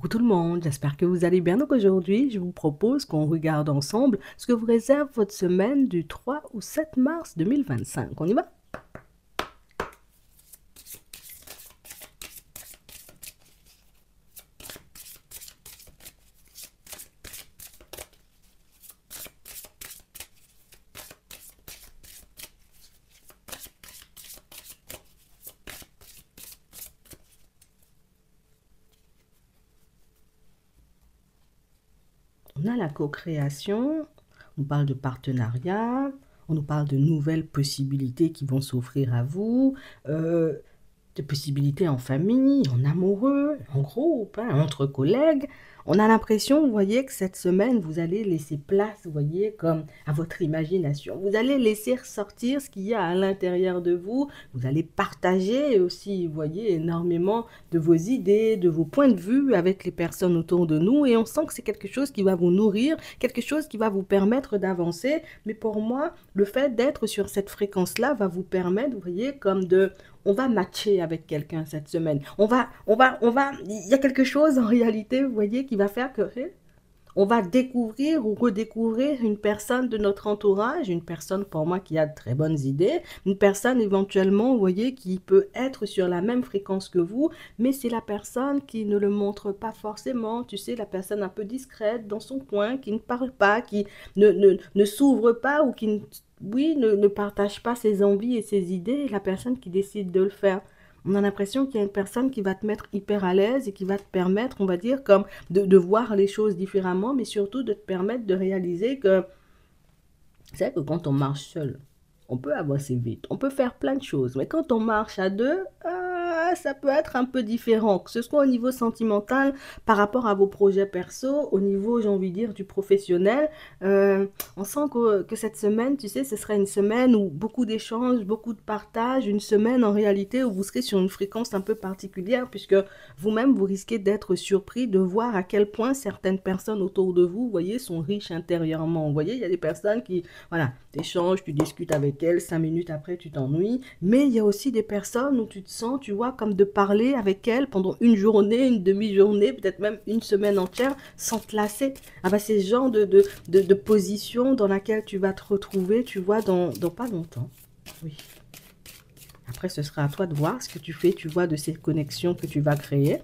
Coucou tout le monde, j'espère que vous allez bien. Donc aujourd'hui, je vous propose qu'on regarde ensemble ce que vous réserve votre semaine du 3 au 7 mars 2025. On y va? On a la co-création, on parle de partenariat, on nous parle de nouvelles possibilités qui vont s'offrir à vous, de possibilités en famille, en amoureux, en groupe, hein, entre collègues. On a l'impression, vous voyez, que cette semaine, vous allez laisser place, vous voyez, comme à votre imagination. Vous allez laisser ressortir ce qu'il y a à l'intérieur de vous. Vous allez partager aussi, vous voyez, énormément de vos idées, de vos points de vue avec les personnes autour de nous. Et on sent que c'est quelque chose qui va vous nourrir, quelque chose qui va vous permettre d'avancer. Mais pour moi, le fait d'être sur cette fréquence-là va vous permettre, vous voyez, comme de on va matcher avec quelqu'un cette semaine. Il y a quelque chose en réalité, vous voyez, qui va faire que on va découvrir ou redécouvrir une personne de notre entourage, une personne pour moi qui a de très bonnes idées, une personne éventuellement, vous voyez, qui peut être sur la même fréquence que vous, mais c'est la personne qui ne le montre pas forcément, tu sais, la personne un peu discrète dans son coin, qui ne parle pas, qui ne s'ouvre pas ou qui ne partage pas ses envies et ses idées, la personne qui décide de le faire. On a l'impression qu'il y a une personne qui va te mettre hyper à l'aise et qui va te permettre, on va dire, comme de voir les choses différemment, mais surtout de te permettre de réaliser que c'est vrai que quand on marche seul, on peut avancer vite, on peut faire plein de choses, mais quand on marche à deux, ça peut être un peu différent, que ce soit au niveau sentimental, par rapport à vos projets perso, au niveau, j'ai envie de dire, du professionnel. On sent que cette semaine, tu sais, ce sera une semaine où beaucoup d'échanges, beaucoup de partage, une semaine en réalité où vous serez sur une fréquence un peu particulière, puisque vous-même, vous risquez d'être surpris de voir à quel point certaines personnes autour de vous, vous voyez, sont riches intérieurement. Vous voyez, il y a des personnes qui, voilà, tu échanges, tu discutes avec elles, 5 minutes après, tu t'ennuies. Mais il y a aussi des personnes où tu te sens, tu vois, comme de parler avec elles pendant une journée, une demi-journée, peut-être même une semaine entière, sans te lasser. Ah bah, c'est ce genre de position dans laquelle tu vas te retrouver, tu vois, dans pas longtemps. Oui. Après, ce sera à toi de voir ce que tu fais, tu vois, de ces connexions que tu vas créer.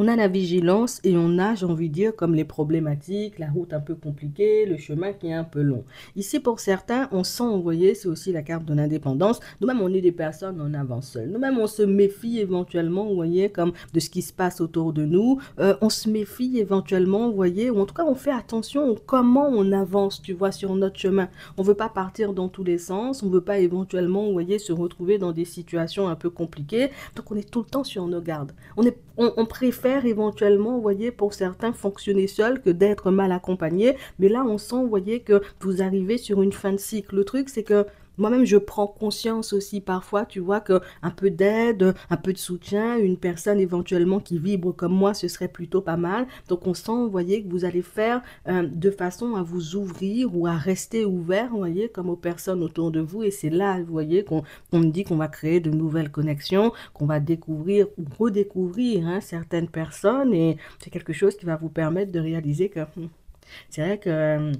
On a la vigilance et on a, j'ai envie de dire, comme les problématiques, la route un peu compliquée, le chemin qui est un peu long. Ici, pour certains, on sent, vous voyez, c'est aussi la carte de l'indépendance. Nous-mêmes, on est des personnes, on avance seul. Nous-mêmes, on se méfie éventuellement, vous voyez, comme de ce qui se passe autour de nous. On se méfie éventuellement, vous voyez, ou en tout cas, on fait attention à comment on avance, tu vois, sur notre chemin. On ne veut pas partir dans tous les sens. On ne veut pas éventuellement, vous voyez, se retrouver dans des situations un peu compliquées. Donc, on est tout le temps sur nos gardes. On préfère éventuellement, vous voyez, pour certains, fonctionner seul que d'être mal accompagné. Mais là, on sent, vous voyez, que vous arrivez sur une fin de cycle. Le truc, c'est que moi-même, je prends conscience aussi parfois, tu vois, que un peu d'aide, un peu de soutien, une personne éventuellement qui vibre comme moi, ce serait plutôt pas mal. Donc, on sent, vous voyez, que vous allez faire de façon à vous ouvrir ou à rester ouvert, vous voyez, comme aux personnes autour de vous. Et c'est là, vous voyez, qu'on me dit qu'on va créer de nouvelles connexions, qu'on va découvrir ou redécouvrir hein, certaines personnes. Et c'est quelque chose qui va vous permettre de réaliser que c'est vrai que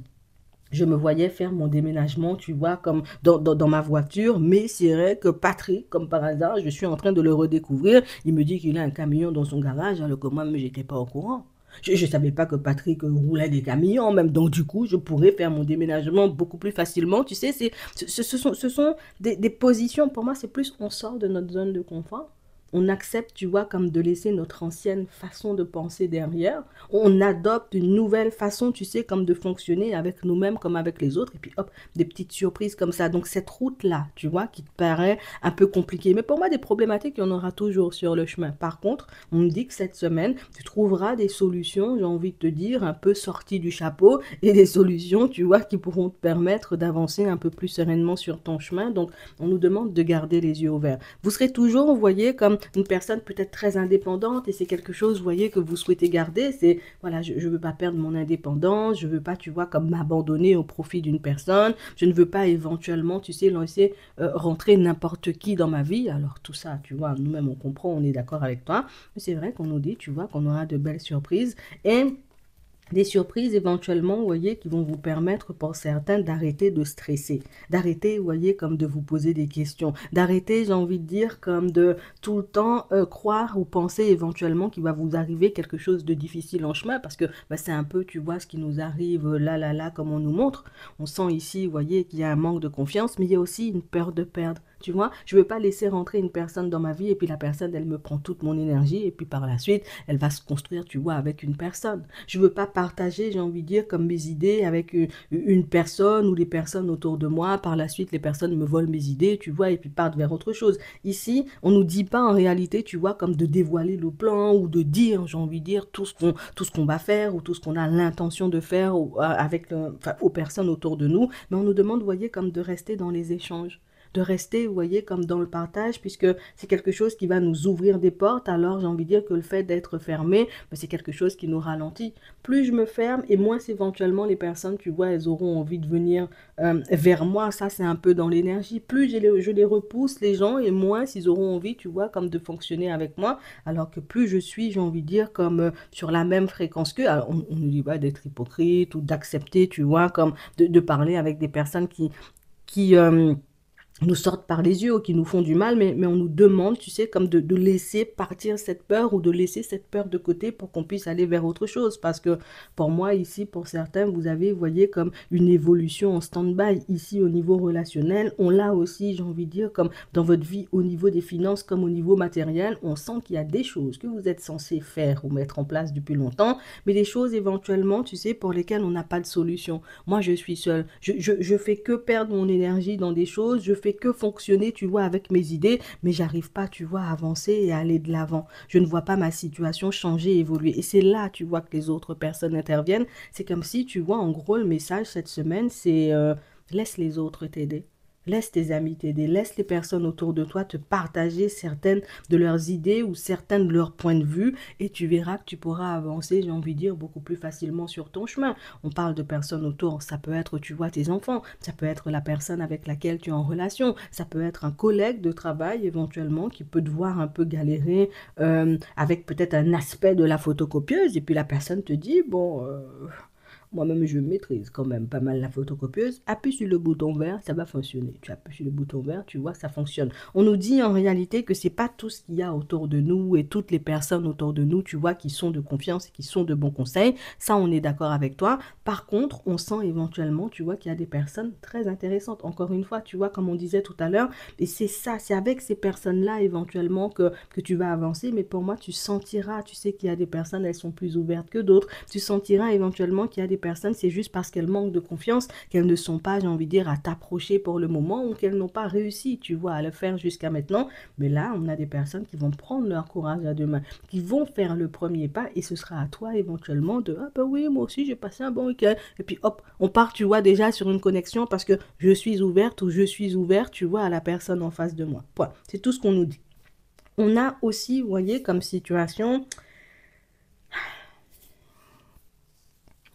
je me voyais faire mon déménagement, tu vois, comme dans ma voiture, mais c'est vrai que Patrick, comme par hasard, je suis en train de le redécouvrir. Il me dit qu'il a un camion dans son garage, alors que moi-même, j'étais pas au courant. Je ne savais pas que Patrick roulait des camions, même. Donc, du coup, je pourrais faire mon déménagement beaucoup plus facilement. Tu sais, ce sont des positions, pour moi, c'est plus on sort de notre zone de confort. On accepte, tu vois, comme de laisser notre ancienne façon de penser derrière. On adopte une nouvelle façon, tu sais, comme de fonctionner avec nous-mêmes, comme avec les autres. Et puis, hop, des petites surprises comme ça. Donc, cette route-là, tu vois, qui te paraît un peu compliquée. Mais pour moi, des problématiques, il y en aura toujours sur le chemin. Par contre, on me dit que cette semaine, tu trouveras des solutions, j'ai envie de te dire, un peu sorties du chapeau. Et des solutions, tu vois, qui pourront te permettre d'avancer un peu plus sereinement sur ton chemin. Donc, on nous demande de garder les yeux ouverts. Vous serez toujours, vous voyez, comme une personne peut-être très indépendante et c'est quelque chose, vous voyez, que vous souhaitez garder. C'est, voilà, je ne veux pas perdre mon indépendance, je ne veux pas, tu vois, comme m'abandonner au profit d'une personne, je ne veux pas éventuellement, tu sais, laisser rentrer n'importe qui dans ma vie. Alors tout ça, tu vois, nous-mêmes on comprend, on est d'accord avec toi, mais c'est vrai qu'on nous dit, tu vois, qu'on aura de belles surprises et des surprises éventuellement, vous voyez, qui vont vous permettre pour certains d'arrêter de stresser, d'arrêter, vous voyez, comme de vous poser des questions, d'arrêter, j'ai envie de dire, comme de tout le temps croire ou penser éventuellement qu'il va vous arriver quelque chose de difficile en chemin, parce que bah, c'est un peu, tu vois, ce qui nous arrive là, comme on nous montre. On sent ici, vous voyez, qu'il y a un manque de confiance, mais il y a aussi une peur de perdre. Tu vois, je ne veux pas laisser rentrer une personne dans ma vie et puis la personne, elle me prend toute mon énergie et puis par la suite, elle va se construire, tu vois, avec une personne. Je ne veux pas partager, j'ai envie de dire, comme mes idées avec une personne ou les personnes autour de moi. Par la suite, les personnes me volent mes idées, tu vois, et puis partent vers autre chose. Ici, on ne nous dit pas en réalité, tu vois, comme de dévoiler le plan ou de dire, j'ai envie de dire, tout ce qu'on va faire ou tout ce qu'on a l'intention de faire avec enfin, aux personnes autour de nous. Mais on nous demande, vous voyez, comme de rester dans les échanges, de rester, vous voyez, comme dans le partage, puisque c'est quelque chose qui va nous ouvrir des portes. Alors j'ai envie de dire que le fait d'être fermé, ben, c'est quelque chose qui nous ralentit. Plus je me ferme et moins éventuellement les personnes, tu vois, elles auront envie de venir vers moi. Ça, c'est un peu dans l'énergie. Plus je les repousse, les gens, et moins ils auront envie, tu vois, comme de fonctionner avec moi. Alors que plus je suis, j'ai envie de dire, comme sur la même fréquence qu'eux. Alors on ne dit pas d'être hypocrite ou d'accepter, tu vois, comme de parler avec des personnes qui nous sortent par les yeux ou qui nous font du mal, mais on nous demande, tu sais, comme de laisser partir cette peur ou de laisser cette peur de côté pour qu'on puisse aller vers autre chose. Parce que pour moi, ici, pour certains, vous avez, vous voyez, comme une évolution en stand-by. Ici, au niveau relationnel, on l'a aussi, j'ai envie de dire, comme dans votre vie, au niveau des finances, comme au niveau matériel, on sent qu'il y a des choses que vous êtes censé faire ou mettre en place depuis longtemps, mais des choses éventuellement, tu sais, pour lesquelles on n'a pas de solution. Moi, je suis seule. Je fais que perdre mon énergie dans des choses, je fais que fonctionner, tu vois, avec mes idées, mais j'arrive pas, tu vois, à avancer et à aller de l'avant. Je ne vois pas ma situation changer, évoluer. Et c'est là, tu vois, que les autres personnes interviennent. C'est comme si, tu vois, en gros, le message cette semaine, c'est laisse les autres t'aider. Laisse tes amis t'aider, laisse les personnes autour de toi te partager certaines de leurs idées ou certains de leurs points de vue et tu verras que tu pourras avancer, j'ai envie de dire, beaucoup plus facilement sur ton chemin. On parle de personnes autour, ça peut être, tu vois, tes enfants, ça peut être la personne avec laquelle tu es en relation, ça peut être un collègue de travail éventuellement qui peut te voir un peu galérer avec peut-être un aspect de la photocopieuse et puis la personne te dit, bon... moi-même, je maîtrise quand même pas mal la photocopieuse. Appuie sur le bouton vert, ça va fonctionner. Tu appuies sur le bouton vert, tu vois, ça fonctionne. On nous dit en réalité que c'est pas tout ce qu'il y a autour de nous et toutes les personnes autour de nous, tu vois, qui sont de confiance et qui sont de bons conseils. Ça, on est d'accord avec toi. Par contre, on sent éventuellement, tu vois, qu'il y a des personnes très intéressantes. Encore une fois, tu vois, comme on disait tout à l'heure, et c'est ça, c'est avec ces personnes-là éventuellement que tu vas avancer. Mais pour moi, tu sentiras, tu sais qu'il y a des personnes, elles sont plus ouvertes que d'autres. Tu sentiras éventuellement qu'il y a des personnes, c'est juste parce qu'elles manquent de confiance qu'elles ne sont pas, j'ai envie de dire, à t'approcher pour le moment ou qu'elles n'ont pas réussi, tu vois, à le faire jusqu'à maintenant. Mais là, on a des personnes qui vont prendre leur courage à deux mains, qui vont faire le premier pas et ce sera à toi éventuellement de ah ben oui, moi aussi j'ai passé un bon week-end. Et puis hop, on part, tu vois, déjà sur une connexion parce que je suis ouverte ou je suis ouvert, tu vois, à la personne en face de moi. Point. C'est tout ce qu'on nous dit. On a aussi, vous voyez, comme situation,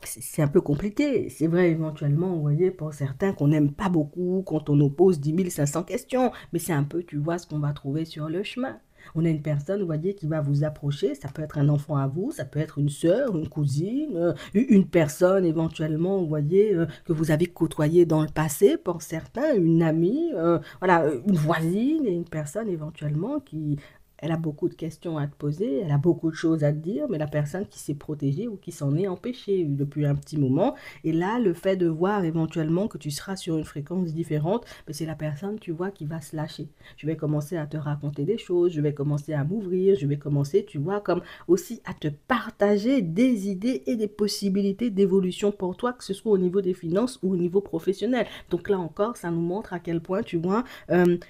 c'est un peu compliqué. C'est vrai, éventuellement, vous voyez, pour certains qu'on n'aime pas beaucoup quand on nous pose 10 500 questions. Mais c'est un peu, tu vois, ce qu'on va trouver sur le chemin. On a une personne, vous voyez, qui va vous approcher. Ça peut être un enfant à vous, ça peut être une sœur, une cousine, une personne éventuellement, vous voyez, que vous avez côtoyé dans le passé. Pour certains, une amie, voilà, une voisine et une personne éventuellement qui elle a beaucoup de questions à te poser, elle a beaucoup de choses à te dire, mais la personne qui s'est protégée ou qui s'en est empêchée depuis un petit moment. Et là, le fait de voir éventuellement que tu seras sur une fréquence différente, ben, c'est la personne, tu vois, qui va se lâcher. Je vais commencer à te raconter des choses, je vais commencer à m'ouvrir, je vais commencer, tu vois, comme aussi à te partager des idées et des possibilités d'évolution pour toi, que ce soit au niveau des finances ou au niveau professionnel. Donc là encore, ça nous montre à quel point, tu vois,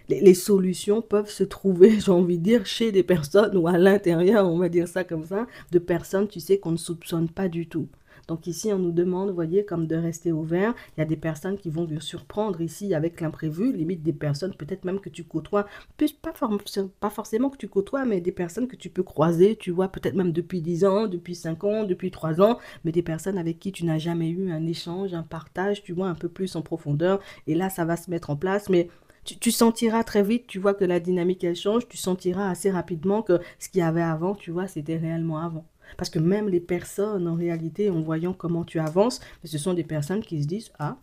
les solutions peuvent se trouver, j'ai envie de dire, chez des personnes ou à l'intérieur, on va dire ça comme ça, de personnes, tu sais, qu'on ne soupçonne pas du tout. Donc ici, on nous demande, vous voyez, comme de rester ouvert. Il y a des personnes qui vont te surprendre ici avec l'imprévu, limite des personnes peut-être même que tu côtoies, pas forcément que tu côtoies, mais des personnes que tu peux croiser, tu vois, peut-être même depuis 10 ans, depuis 5 ans, depuis 3 ans, mais des personnes avec qui tu n'as jamais eu un échange, un partage, tu vois, un peu plus en profondeur. Et là, ça va se mettre en place, mais tu sentiras très vite, tu vois, que la dynamique, elle change, tu sentiras assez rapidement que ce qu'il y avait avant, tu vois, c'était réellement avant. Parce que même les personnes, en réalité, en voyant comment tu avances, ce sont des personnes qui se disent, ah,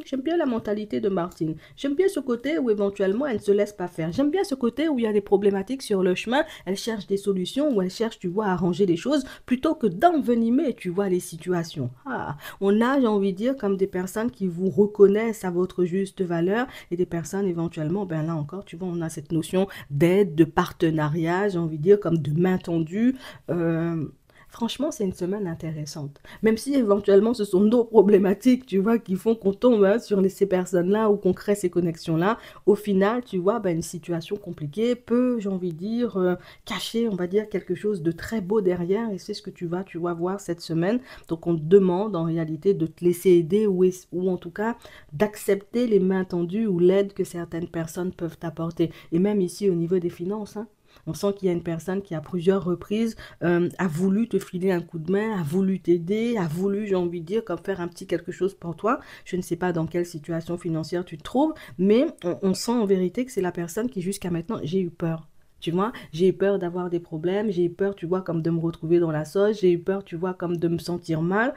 j'aime bien la mentalité de Martine. J'aime bien ce côté où éventuellement elle ne se laisse pas faire. J'aime bien ce côté où il y a des problématiques sur le chemin. Elle cherche des solutions, où elle cherche, tu vois, à arranger les choses plutôt que d'envenimer, tu vois, les situations. Ah, on a, j'ai envie de dire, comme des personnes qui vous reconnaissent à votre juste valeur et des personnes éventuellement, ben là encore, tu vois, on a cette notion d'aide, de partenariat, j'ai envie de dire, comme de main tendue. Euh, Franchement, c'est une semaine intéressante. Même si éventuellement ce sont nos problématiques, tu vois, qui font qu'on tombe sur ces personnes-là ou qu'on crée ces connexions-là, au final, tu vois, ben, une situation compliquée peut, j'ai envie de dire, cacher, on va dire, quelque chose de très beau derrière. Et c'est ce que tu vas voir cette semaine. Donc, on te demande en réalité de te laisser aider ou en tout cas d'accepter les mains tendues ou l'aide que certaines personnes peuvent t'apporter. Et même ici, au niveau des finances, hein. On sent qu'il y a une personne qui, à plusieurs reprises, a voulu te filer un coup de main, a voulu t'aider, a voulu, j'ai envie de dire, comme faire un petit quelque chose pour toi. Je ne sais pas dans quelle situation financière tu te trouves, mais on sent en vérité que c'est la personne qui, jusqu'à maintenant, j'ai eu peur. Tu vois, j'ai eu peur d'avoir des problèmes, j'ai eu peur, tu vois, comme de me retrouver dans la sauce, j'ai eu peur, tu vois, comme de me sentir mal.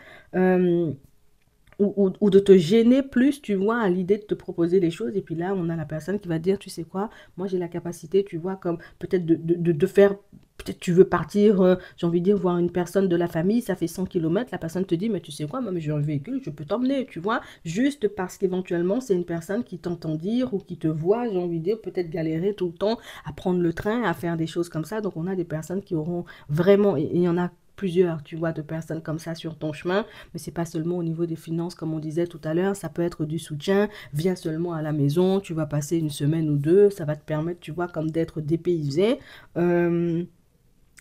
Ou de te gêner plus, tu vois, à l'idée de te proposer des choses. Et puis là, on a la personne qui va dire, tu sais quoi, moi j'ai la capacité, tu vois, comme peut-être de faire, peut-être tu veux partir, j'ai envie de dire, voir une personne de la famille, ça fait 100 kilomètres, la personne te dit, mais tu sais quoi, moi j'ai un véhicule, je peux t'emmener, tu vois, juste parce qu'éventuellement, c'est une personne qui t'entend dire ou qui te voit, j'ai envie de dire, peut-être galérer tout le temps à prendre le train, à faire des choses comme ça. Donc on a des personnes qui auront vraiment, et il y en a plusieurs, tu vois, de personnes comme ça sur ton chemin, mais c'est pas seulement au niveau des finances, comme on disait tout à l'heure, ça peut être du soutien, viens seulement à la maison, tu vas passer une semaine ou deux, ça va te permettre, tu vois, comme d'être dépaysé. Euh,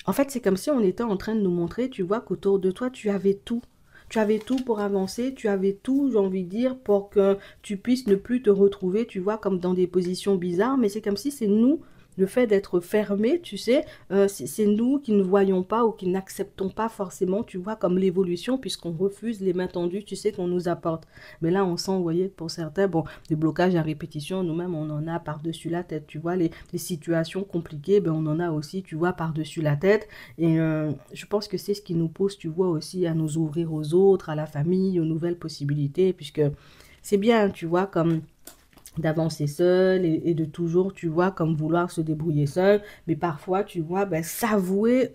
En fait, c'est comme si on était en train de nous montrer, tu vois, qu'autour de toi, tu avais tout. Tu avais tout pour avancer, tu avais tout, j'ai envie de dire, pour que tu puisses ne plus te retrouver, tu vois, comme dans des positions bizarres, mais c'est comme si c'est nous, le fait d'être fermé, tu sais, c'est nous qui ne voyons pas ou qui n'acceptons pas forcément, tu vois, comme l'évolution, puisqu'on refuse les mains tendues, tu sais, qu'on nous apporte. Mais là, on sent, vous voyez, pour certains, bon, des blocages à répétition, nous-mêmes, on en a par-dessus la tête, tu vois, les situations compliquées, ben, on en a aussi, tu vois, par-dessus la tête. Et je pense que c'est ce qui nous pousse, tu vois, aussi à nous ouvrir aux autres, à la famille, aux nouvelles possibilités, puisque c'est bien, tu vois, comme d'avancer seul et de toujours, tu vois, comme vouloir se débrouiller seul, mais parfois, tu vois, ben, s'avouer,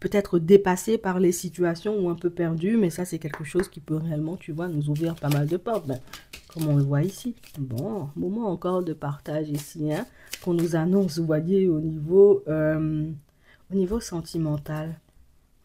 peut-être dépassé par les situations ou un peu perdu, mais ça, c'est quelque chose qui peut réellement, tu vois, nous ouvrir pas mal de portes, ben, comme on le voit ici. Bon, moment encore de partage ici, hein, qu'on nous annonce, vous voyez, au niveau sentimental.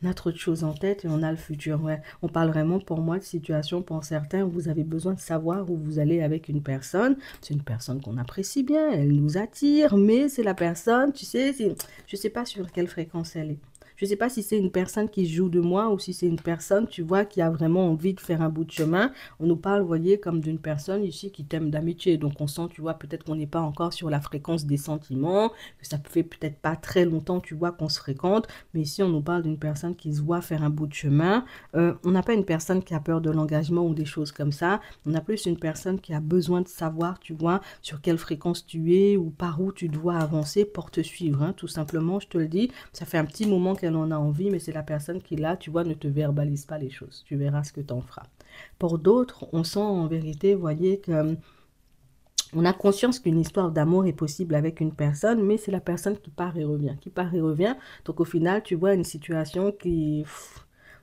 On a trop de choses en tête et on a le futur. Ouais. On parle vraiment pour moi de situation pour certains où vous avez besoin de savoir où vous allez avec une personne. C'est une personne qu'on apprécie bien, elle nous attire, mais c'est la personne, tu sais, je ne sais pas sur quelle fréquence elle est. Je ne sais pas si c'est une personne qui joue de moi ou si c'est une personne, tu vois, qui a vraiment envie de faire un bout de chemin. On nous parle, vous voyez, comme d'une personne ici qui t'aime d'amitié. Donc on sent, tu vois, peut-être qu'on n'est pas encore sur la fréquence des sentiments, que ça fait peut-être pas très longtemps, tu vois, qu'on se fréquente. Mais ici, on nous parle d'une personne qui se voit faire un bout de chemin. On n'a pas une personne qui a peur de l'engagement ou des choses comme ça. On a plus une personne qui a besoin de savoir, tu vois, sur quelle fréquence tu es ou par où tu dois avancer pour te suivre. Hein. Tout simplement, je te le dis, ça fait un petit moment qu'elle en a envie, mais c'est la personne qui, là, tu vois, ne te verbalise pas les choses. Tu verras ce que tu en feras. Pour d'autres, on sent en vérité, vous voyez, que on a conscience qu'une histoire d'amour est possible avec une personne, mais c'est la personne qui part et revient, qui part et revient. Donc au final, tu vois une situation qui...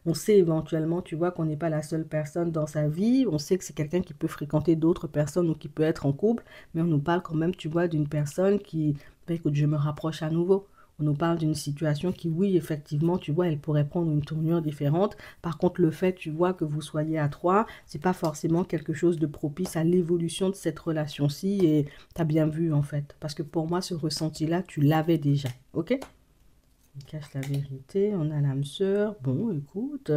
On sait éventuellement, tu vois, qu'on n'est pas la seule personne dans sa vie. On sait que c'est quelqu'un qui peut fréquenter d'autres personnes ou qui peut être en couple. Mais on nous parle quand même, tu vois, d'une personne qui... Ben, écoute, je me rapproche à nouveau. On nous parle d'une situation qui, oui, effectivement, tu vois, elle pourrait prendre une tournure différente. Par contre, le fait, tu vois, que vous soyez à trois, c'est pas forcément quelque chose de propice à l'évolution de cette relation-ci. Et tu as bien vu, en fait. Parce que pour moi, ce ressenti-là, tu l'avais déjà. OK? Il cache la vérité, on a l'âme sœur. Bon, écoute,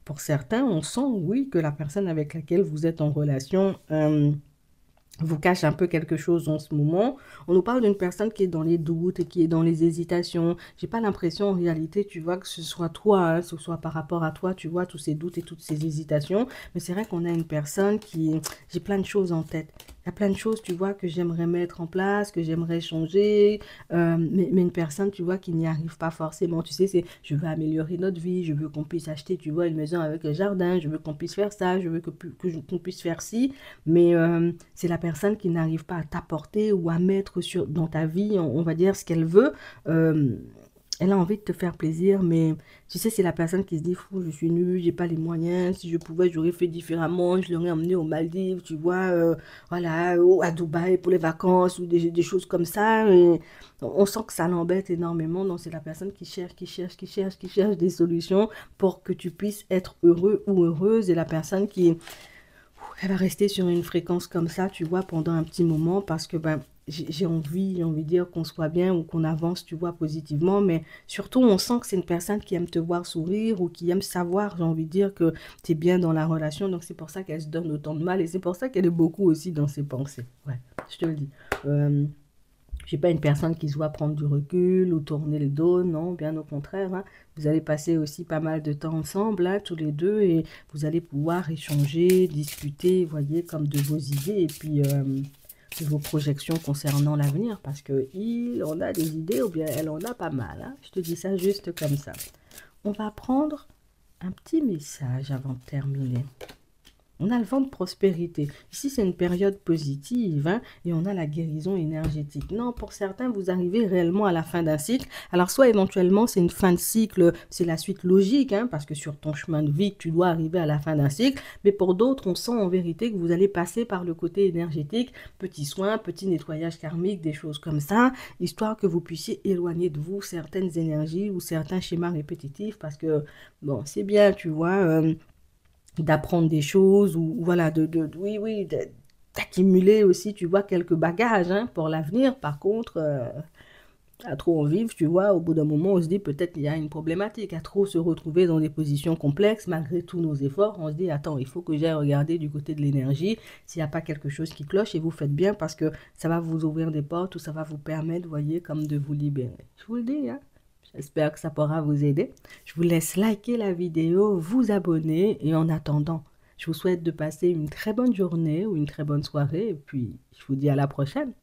pour certains, on sent, oui, que la personne avec laquelle vous êtes en relation vous cache un peu quelque chose en ce moment. On nous parle d'une personne qui est dans les doutes et qui est dans les hésitations. J'ai pas l'impression en réalité, tu vois, que ce soit toi, hein, que ce soit par rapport à toi, tu vois, tous ces doutes et toutes ces hésitations. Mais c'est vrai qu'on a une personne qui... J'ai plein de choses en tête. Il y a plein de choses, tu vois, que j'aimerais mettre en place, que j'aimerais changer. Mais une personne, tu vois, qui n'y arrive pas forcément. Tu sais, c'est je veux améliorer notre vie, je veux qu'on puisse acheter, tu vois, une maison avec un jardin, je veux qu'on puisse faire ça, je veux qu'on puisse faire ci. Mais c'est la personne qui n'arrive pas à t'apporter ou à mettre dans ta vie, on va dire, ce qu'elle veut. Euh, Elle a envie de te faire plaisir, mais tu sais, c'est la personne qui se dit, fou, je suis nulle, j'ai pas les moyens, si je pouvais, j'aurais fait différemment, je l'aurais emmené aux Maldives, tu vois, voilà, ou à Dubaï pour les vacances, ou des choses comme ça. Et on sent que ça l'embête énormément, donc c'est la personne qui cherche, qui cherche des solutions pour que tu puisses être heureux ou heureuse, et la personne qui elle va rester sur une fréquence comme ça, tu vois, pendant un petit moment parce que ben, j'ai envie de dire qu'on soit bien ou qu'on avance, tu vois, positivement. Mais surtout, on sent que c'est une personne qui aime te voir sourire ou qui aime savoir, j'ai envie de dire, que tu es bien dans la relation. Donc, c'est pour ça qu'elle se donne autant de mal et c'est pour ça qu'elle est beaucoup aussi dans ses pensées. Ouais, je te le dis. Euh, je suis pas une personne qui se voit prendre du recul ou tourner le dos, non, bien au contraire, hein. Vous allez passer aussi pas mal de temps ensemble, hein, tous les deux, et vous allez pouvoir échanger, discuter, voyez, comme de vos idées et puis de vos projections concernant l'avenir, parce que il en a des idées ou bien elle en a pas mal, hein. Je te dis ça juste comme ça. On va prendre un petit message avant de terminer. On a le vent de prospérité. Ici, c'est une période positive, hein, et on a la guérison énergétique. Non, pour certains, vous arrivez réellement à la fin d'un cycle. Alors, soit éventuellement, c'est une fin de cycle, c'est la suite logique, hein, parce que sur ton chemin de vie, tu dois arriver à la fin d'un cycle. Mais pour d'autres, on sent en vérité que vous allez passer par le côté énergétique, petits soins, petit nettoyage karmique, des choses comme ça, histoire que vous puissiez éloigner de vous certaines énergies ou certains schémas répétitifs, parce que, bon, c'est bien, tu vois... d'apprendre des choses ou voilà, oui, oui, d'accumuler aussi, tu vois, quelques bagages hein, pour l'avenir. Par contre, à trop en vivre, tu vois, au bout d'un moment, on se dit peut-être qu'il y a une problématique. À trop se retrouver dans des positions complexes, malgré tous nos efforts, on se dit, attends, il faut que j'aille regarder du côté de l'énergie s'il n'y a pas quelque chose qui cloche et vous faites bien parce que ça va vous ouvrir des portes ou ça va vous permettre, vous voyez, comme de vous libérer. Je vous le dis, hein. J'espère que ça pourra vous aider. Je vous laisse liker la vidéo, vous abonner et en attendant, je vous souhaite de passer une très bonne journée ou une très bonne soirée et puis je vous dis à la prochaine.